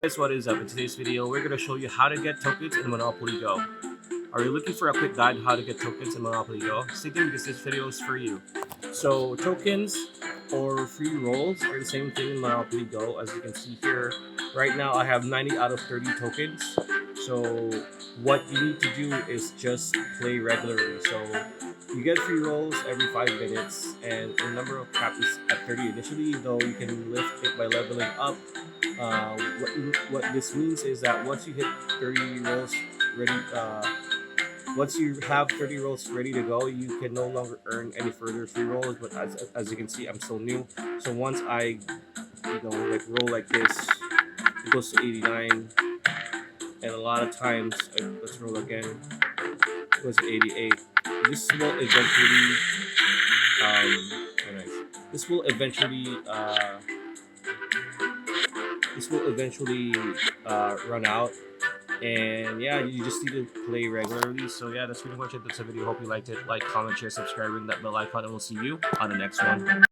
Guys, what is up? In today's video, we're going to show you how to get tokens in Monopoly Go. Are you looking for a quick guide how to get tokens in Monopoly Go? Stay tuned because this video is for you. So tokens or free rolls are the same thing in Monopoly Go. As you can see here, right now I have 90 out of 30 tokens. So what you need to do is just play regularly. So you get free rolls every 5 minutes, and the number of cap is at 30 initially, though you can lift it by leveling up. What this means is that once you hit 30 rolls ready, once you have 30 rolls ready to go, you can no longer earn any further free rolls. But as you can see, I'm still new. So once I like roll like this, it goes to 89, and a lot of times let's roll again, it goes to 88. This will eventually oh, nice. This will eventually run out, and yeah, you just need to play regularly. So yeah, that's pretty much it. That's the video. Hope you liked it. Like, comment, share, subscribe, ring that bell icon, and we'll see you on the next one.